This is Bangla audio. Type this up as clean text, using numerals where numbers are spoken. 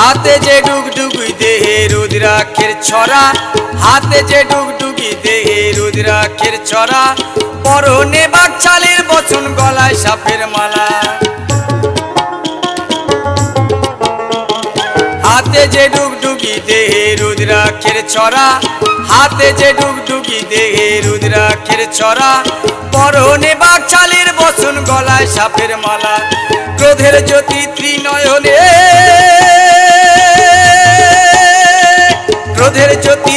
হাতে যে ডুগডুগি দেহে রুদ্রাক্ষের ছড়া, হাতে যে ডুগডুগি দেহে রুদ্রাক্ষের ছড়া, পরনে বাকছালের বচন গলায় সাপের মালা। হাতে যে ডুগডুগি দেহে রুদ্রাক্ষের ছড়া, হাতে যে ডুগডুগি দেহে রুদ্রাক্ষের ছড়া, পরনে বাকছালের বচন গলায় সাপের মালা। ক্রোধের জ্যোতি ত্রিনয়নে, ক্রোধের জ্যোতি